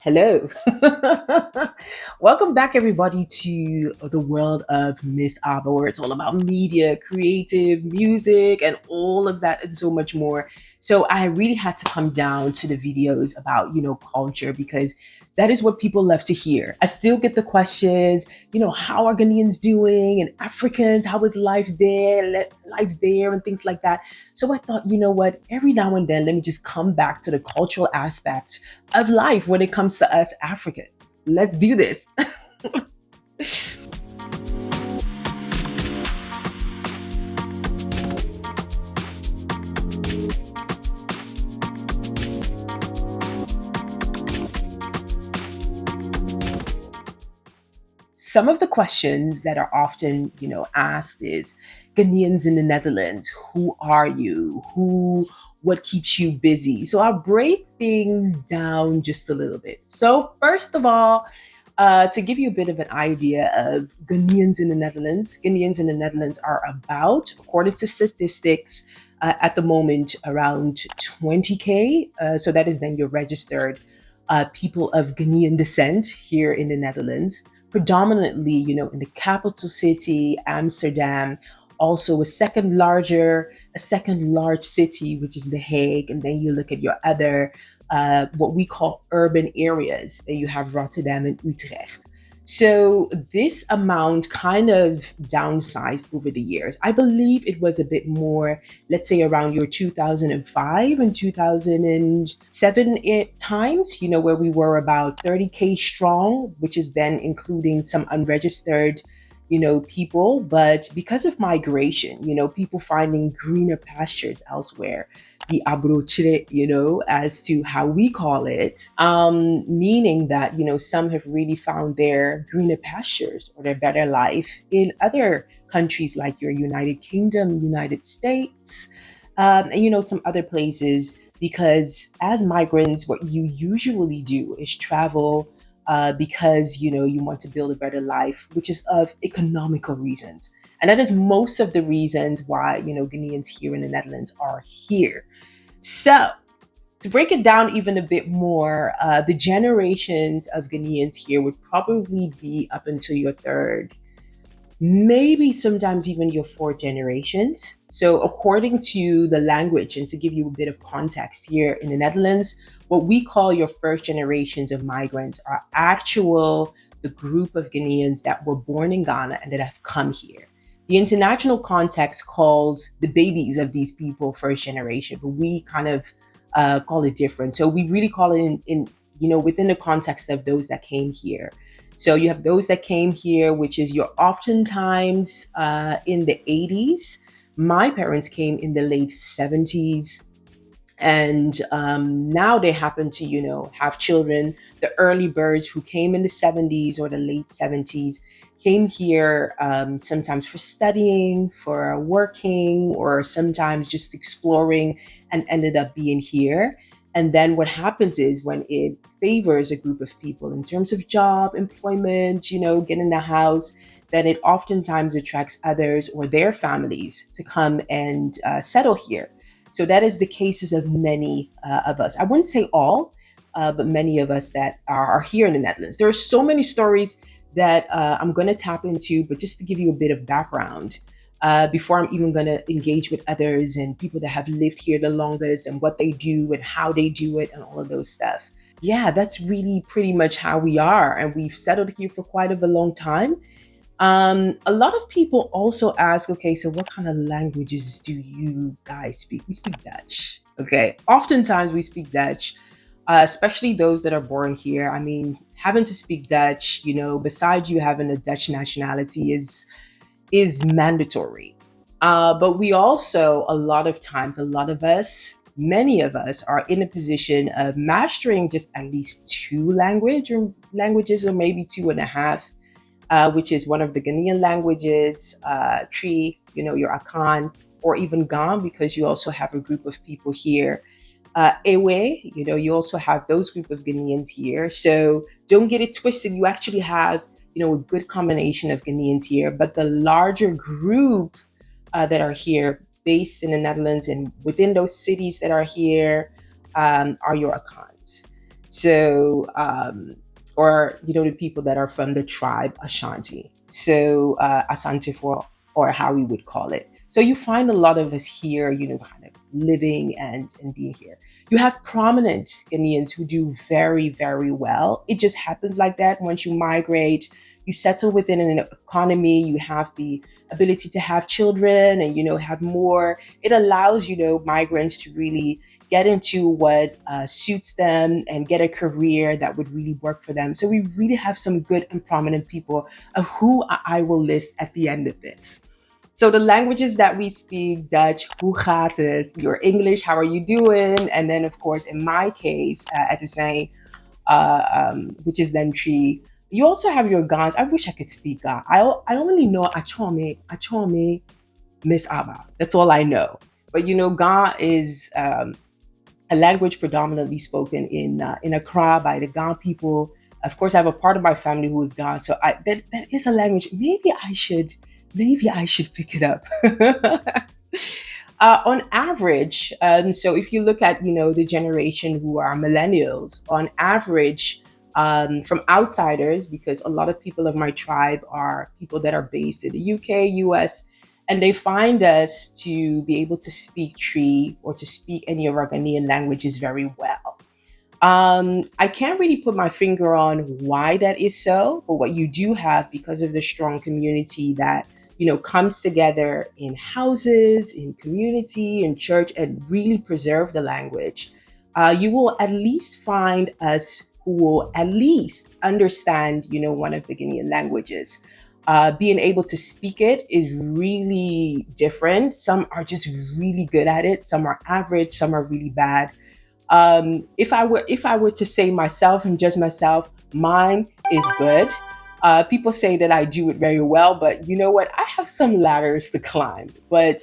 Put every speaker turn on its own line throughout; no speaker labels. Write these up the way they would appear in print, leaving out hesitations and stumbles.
Hello. Welcome back, everybody, to the world of Miss.ABA, where it's all about media, creative, music, and all of that, and so much more. So, I really had to come down to the videos about, culture because that is what people love to hear. I still get the questions, how are Ghanaians doing, and Africans, how is life there, life there, and things like that. So, I thought, you know what, every now and then, let me just come back to the cultural aspect of life when it comes to us Africans. Let's do this. Some of the questions that are often, asked is Ghanaians in the Netherlands, who are you? What keeps you busy? So I'll break things down just a little bit. So first of all, to give you a bit of an idea of Ghanaians in the Netherlands are about, according to statistics, at the moment around 20K. So that is then your registered people of Ghanaian descent here in the Netherlands, predominantly, in the capital city, Amsterdam, also a second large city, which is The Hague. And then you look at your other what we call urban areas. Then you have Rotterdam and Utrecht. So this amount kind of downsized over the years. I believe it was a bit more, let's say around your 2005 and 2007 times, where we were about 30K strong, which is then including some unregistered people. But because of migration, people finding greener pastures elsewhere, the abrochire, as to how we call it, meaning that, some have really found their greener pastures or their better life in other countries like your United Kingdom, United States, and, some other places. Because as migrants, what you usually do is travel because you want to build a better life, which is of economical reasons, and that is most of the reasons why Ghanaians here in the Netherlands are here. So to break it down even a bit more, the generations of Ghanaians here would probably be up until your third, maybe sometimes even your fourth generations. So, according to the language, and to give you a bit of context here in the Netherlands, what we call your first generations of migrants are the group of Ghanaians that were born in Ghana and that have come here. The international context calls the babies of these people first generation, but we kind of call it different. So we really call it within the context of those that came here. So you have those that came here, which is your oftentimes in the 80s. My parents came in the late 70s. And now they happen to, have children. The early birds who came in the 70s or the late 70s came here sometimes for studying, for working, or sometimes just exploring and ended up being here. And then what happens is when it favors a group of people in terms of job, employment, getting a house, then it oftentimes attracts others or their families to come and settle here. So that is the cases of many of us. I wouldn't say all, but many of us that are here in the Netherlands. There are so many stories that I'm going to tap into, but just to give you a bit of background, before I'm even going to engage with others and people that have lived here the longest and what they do and how they do it and all of those stuff. Yeah, that's really pretty much how we are. And we've settled here for quite of a long time. A lot of people also ask, okay, so what kind of languages do you guys speak? We speak Dutch. Okay. Oftentimes we speak Dutch, especially those that are born here. I mean, having to speak Dutch, besides you having a Dutch nationality is mandatory. But we also, a lot of times, many of us are in a position of mastering just at least languages, or maybe two and a half, which is one of the Ghanaian languages, Tree, your Akan, or even Gam, because you also have a group of people here. Ewe, you also have those group of Ghanaians here. So don't get it twisted. You actually have, a good combination of Ghanaians here, but the larger group that are here based in the Netherlands and within those cities that are here are your Akans. So, or the people that are from the tribe Ashanti. So, Asante or how we would call it. So you find a lot of us here, kind of living and being here. You have prominent Ghanaians who do very, very well. It just happens like that. Once you migrate, you settle within an economy, you have the ability to have children and, have more. It allows, migrants to really get into what suits them and get a career that would really work for them. So we really have some good and prominent people of who I will list at the end of this. So the languages that we speak, Dutch, hoe gaat het? Your English, how are you doing? And then, of course, in my case, at the same, which is then Tree. You also have your Gans. I wish I could speak Ga. I only know Achome, MS.ABA. That's all I know. But Ga is a language predominantly spoken in Accra by the Ga people. Of course, I have a part of my family who is Ga, so that is a language. Maybe I should pick it up. On average, so if you look at the generation who are millennials, on average, from outsiders, because a lot of people of my tribe are people that are based in the UK, US, and they find us to be able to speak Tree or to speak any of our Ghanaian languages very well. I can't really put my finger on why that is so, but what you do have, because of the strong community that comes together in houses, in community, in church, and really preserve the language, you will at least find us who will at least understand, one of the Guinean languages. Being able to speak it is really different. Some are just really good at it. Some are average. Some are really bad. If I were to say myself and judge myself, mine is good. People say that I do it very well, but you know what? I have some ladders to climb. But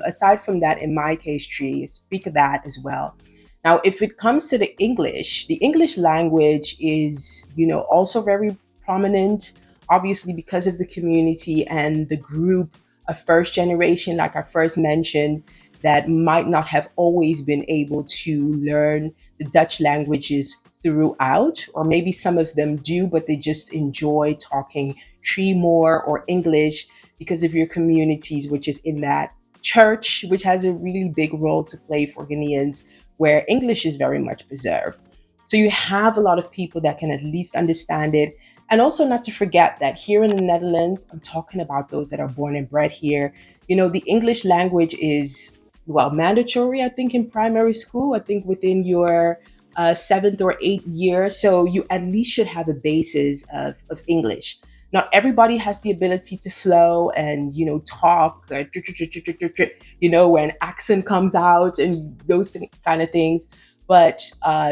aside from that, in my case, Tree, speak of that as well. Now, if it comes to the English language is, also very prominent, obviously because of the community and the group of first generation, like I first mentioned, that might not have always been able to learn the Dutch languages throughout, or maybe some of them do, but they just enjoy talking Tree more or English because of your communities, which is in that church, which has a really big role to play for Ghanaians, where English is very much preserved. So you have a lot of people that can at least understand it. And also, not to forget that here in the Netherlands, I'm talking about those that are born and bred here. The English language is, well, mandatory, I think, in primary school, I think within your seventh or eighth year. So you at least should have a basis of English. Not everybody has the ability to flow and, talk, when accent comes out and those kind of things. But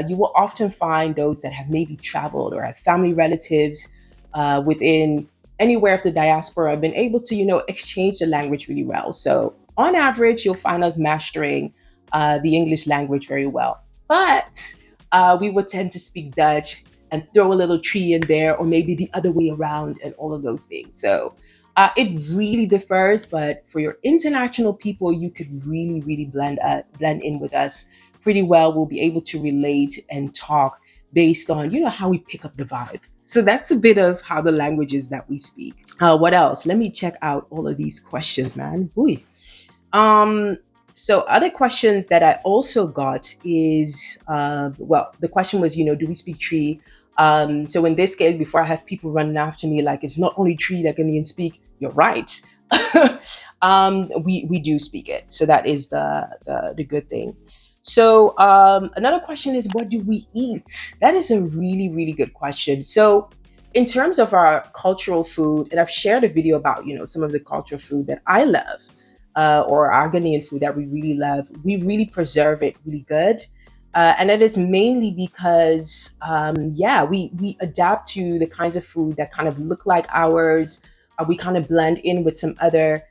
you will often find those that have maybe traveled or have family relatives within anywhere of the diaspora have been able to, exchange the language really well. So on average, you'll find us mastering the English language very well. But we would tend to speak Dutch and throw a little Tree in there, or maybe the other way around, and all of those things. So it really differs. But for your international people, you could really, really blend in with us pretty well. We'll be able to relate and talk based on how we pick up the vibe. So that's a bit of how the languages that we speak. What else? Let me check out all of these questions, man. Boy. Um, so other questions that I also got is, well, the question was, do we speak Tree? So in this case, before I have people running after me, like it's not only Tree that Ghanaians speak, you're right. We do speak it. So that is the good thing. So another question is, what do we eat? That is a really, really good question. So in terms of our cultural food, and I've shared a video about, some of the cultural food that I love, or our Ghanaian food that we really love. We really preserve it really good. And that is mainly because, yeah, we adapt to the kinds of food that kind of look like ours. We kind of blend in with some other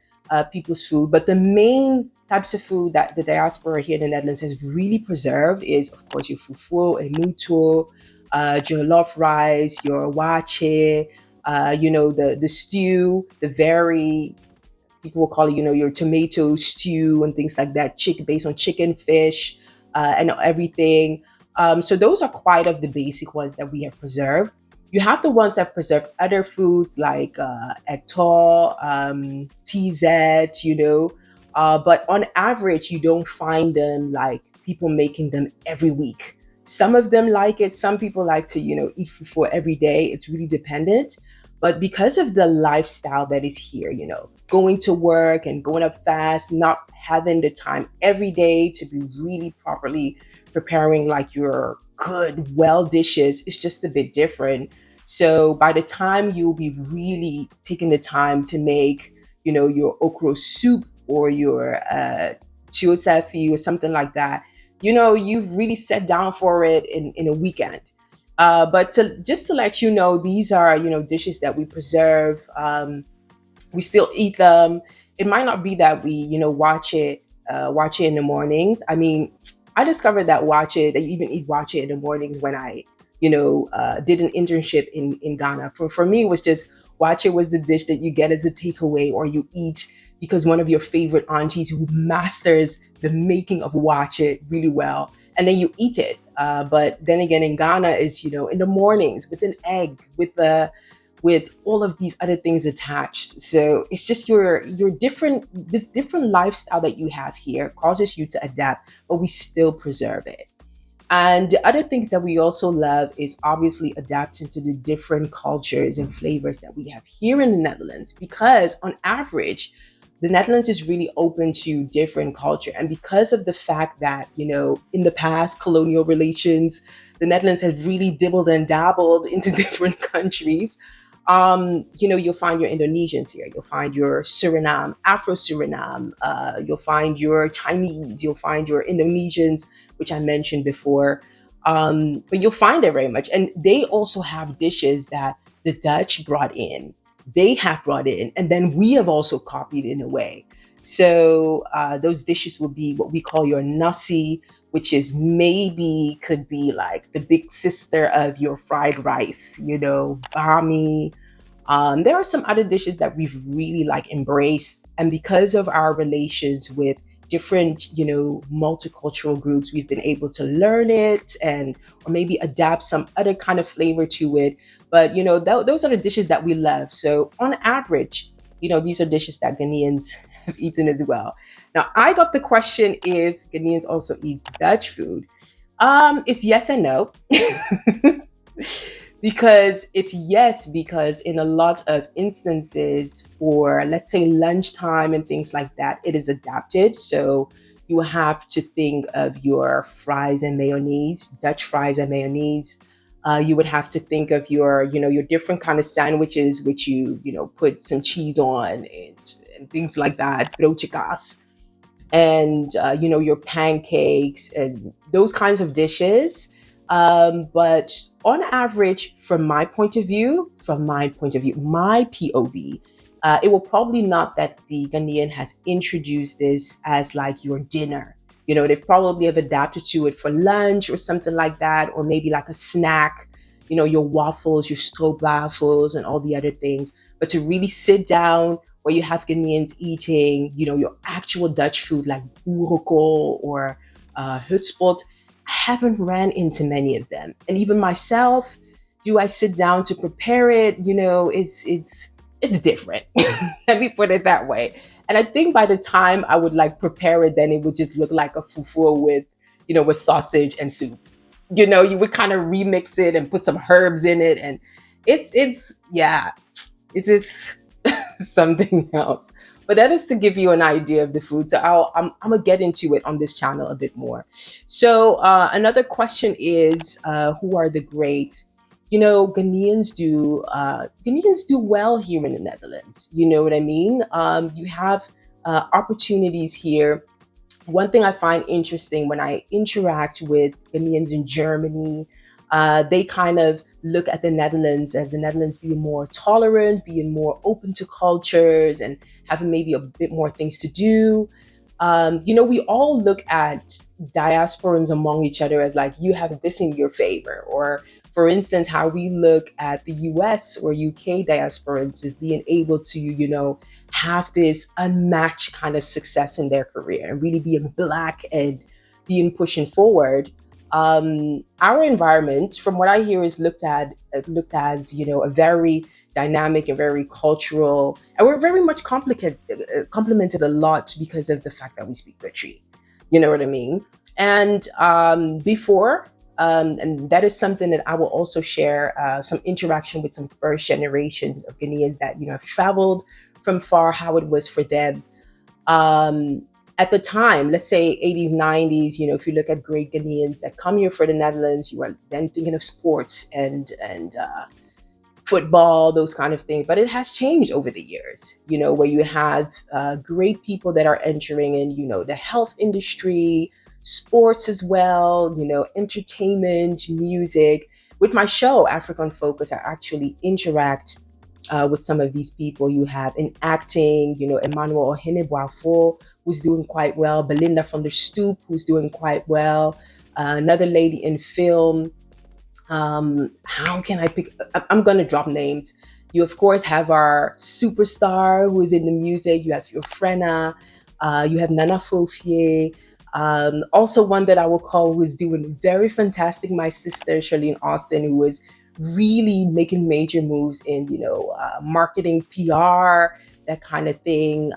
people's food. But the main types of food that the diaspora here in the Netherlands has really preserved is, of course, your fufu and muto, jollof rice, your wache, the stew, the very people will call it, your tomato stew and things like that, chicken based on chicken, fish, and everything. So those are quite of the basic ones that we have preserved. You have the ones that preserve other foods like eto, TZ, but on average, you don't find them like people making them every week. Some of them like it. Some people like to, eat fufu every day. It's really dependent. But because of the lifestyle that is here, going to work and going up fast, not having the time every day to be really properly preparing like your good, well dishes, is just a bit different. So by the time you'll be really taking the time to make, your okra soup or your chiosafi or something like that, you've really sat down for it in a weekend. But just to let you know, these are, dishes that we preserve. We still eat them. It might not be that we, watch it in the mornings. I mean, I discovered that watch it, that you even eat watch it in the mornings when I, did an internship in Ghana. For me, it was just watch it was the dish that you get as a takeaway or you eat because one of your favorite aunties who masters the making of watch it really well, and then you eat it. But then again, in Ghana, is in the mornings with an egg, with all of these other things attached. So it's just your different this different lifestyle that you have here causes you to adapt, but we still preserve it. And the other things that we also love is obviously adapting to the different cultures and flavors that we have here in the Netherlands, because on average, the Netherlands is really open to different culture. And because of the fact that, in the past, colonial relations, the Netherlands has really dibbled and dabbled into different countries. You'll find your Indonesians here, you'll find your Suriname, Afro Suriname, you'll find your Chinese, you'll find your Indonesians, which I mentioned before. But you'll find it very much. And they also have dishes that the Dutch brought in, they have brought in, and then we have also copied in a way. So those dishes will be what we call your nasi, which is maybe could be like the big sister of your fried rice, bami. There are some other dishes that we've really like embraced, and because of our relations with different, multicultural groups, we've been able to learn it and or maybe adapt some other kind of flavor to it. But those are the dishes that we love. So on average, these are dishes that Ghanaians have eaten as well. Now I got the question if Ghanaians also eat Dutch food. It's yes and no. Because it's yes, because in a lot of instances for, let's say, lunchtime and things like that, it is adapted. So you have to think of your fries and mayonnaise, Dutch fries and mayonnaise. You would have to think of your different kind of sandwiches, which put some cheese on and things like that, broodjekas, and your pancakes and those kinds of dishes. But on average, from my point of view, my POV, it will probably not that the Ghanaian has introduced this as like your dinner. They probably have adapted to it for lunch or something like that, or maybe like a snack. Your waffles, your stroopwafels, and all the other things. But to really sit down where you have Ghanaians eating, your actual Dutch food like boerenkool or hutspot, I haven't ran into many of them. And even myself, do I sit down to prepare it? It's different. Let me put it that way. And I think by the time I would like prepare it, then it would just look like a fufu with sausage and soup. You would kind of remix it and put some herbs in it, and it's yeah, it's just something else. But that is to give you an idea of the food. So I'm gonna get into it on this channel a bit more. So another question is, who are the greats? Ghanaians do well here in the Netherlands. You know what I mean? You have opportunities here. One thing I find interesting when I interact with Ghanaians in Germany, they kind of look at the Netherlands as the Netherlands being more tolerant, being more open to cultures, and having maybe a bit more things to do. We all look at diasporans among each other as like you have this in your favor, or for instance, how we look at the US or UK diasporans as being able to, have this unmatched kind of success in their career and really being black and being pushing forward. Our environment, from what I hear, is looked as, a very dynamic and very cultural, and we're very much complimented a lot because of the fact that we speak Gucci. You know what I mean? And before, and that is something that I will also share some interaction with some first generations of Ghanaians that have traveled from far, how it was for them um, at the time, let's say 80s, 90s, if you look at great Ghanaians that come here for the Netherlands, you are then thinking of sports and football, those kind of things. But it has changed over the years, where you have great people that are entering in, the health industry, sports as well, entertainment, music. With my show, African Focus, I actually interact with some of these people. You have in acting, Emmanuel Oheneboafo, who's doing quite well, Belinda from the Stoop, who's doing quite well, another lady in film. How can I pick? I'm going to drop names. You, of course, have our superstar who is in the music. You have your Frenna. You have Nana Fofie. Also, one that I will call who is doing very fantastic, my sister, Charlene Austin, who was really making major moves in, marketing, PR, that kind of thing.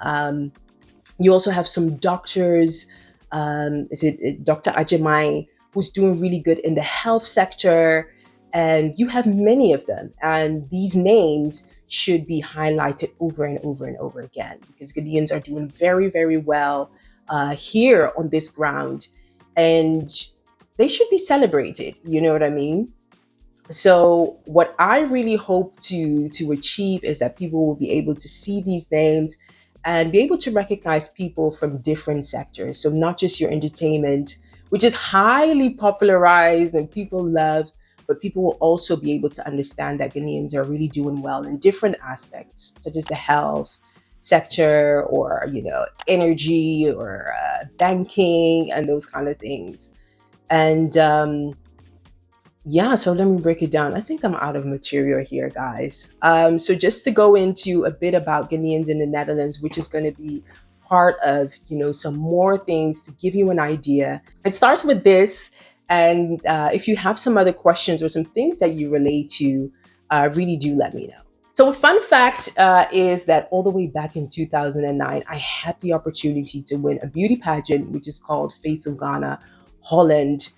You also have some doctors. Is it Dr. Ajimai, who's doing really good in the health sector? And you have many of them. And these names should be highlighted over and over and over again because Ghanaians are doing very, very well here on this ground. And they should be celebrated. You know what I mean? So what I really hope to achieve is that people will be able to see these names and be able to recognize people from different sectors. So not just your entertainment, which is highly popularized and people love, but people will also be able to understand that Ghanaians are really doing well in different aspects, such as the health sector or, energy or banking and those kind of things. And yeah, so let me break it down. I think I'm out of material here, guys. So just to go into a bit about Ghanaians in the Netherlands, which is going to be part of, some more things to give you an idea. It starts with this. And if you have some other questions or some things that you relate to, really do let me know. So a fun fact is that all the way back in 2009, I had the opportunity to win a beauty pageant, which is called Face of Ghana, Holland.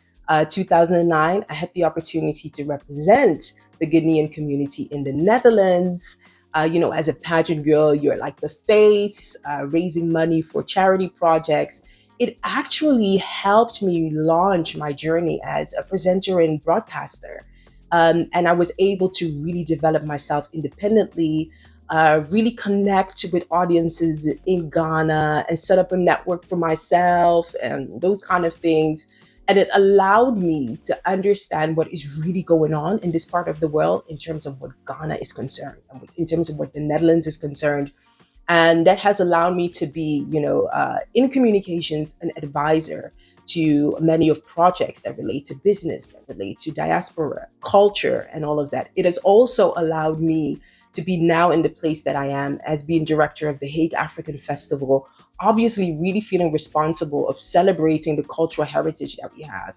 2009, I had the opportunity to represent the Ghanaian community in the Netherlands. As a pageant girl, you're like the face, raising money for charity projects. It actually helped me launch my journey as a presenter and broadcaster. And I was able to really develop myself independently, really connect with audiences in Ghana and set up a network for myself and those kind of things. And it allowed me to understand what is really going on in this part of the world in terms of what Ghana is concerned, and in terms of what the Netherlands is concerned. And that has allowed me to be, in communications, an advisor to many of projects that relate to business, that relate to diaspora, culture, and all of that. It has also allowed me to be now in the place that I am as being director of the Hague African Festival, obviously really feeling responsible of celebrating the cultural heritage that we have.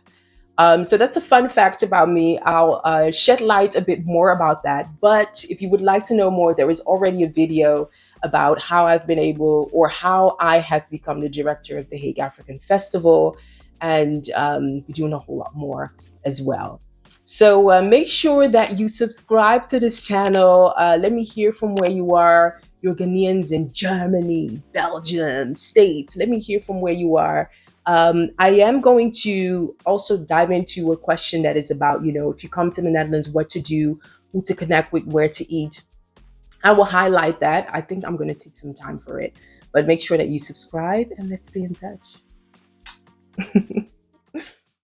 So that's a fun fact about me. I'll shed light a bit more about that. But if you would like to know more, there is already a video about how I've been able or how I have become the director of the Hague African Festival, and we're doing a whole lot more as well. So make sure that you subscribe to this channel. Let me hear from where you are. Your Ghanaians in Germany, Belgium, States. Let me hear from where you are. I am going to also dive into a question that is about, if you come to the Netherlands, what to do, who to connect with, where to eat. I will highlight that. I think I'm going to take some time for it. But make sure that you subscribe and let's stay in touch.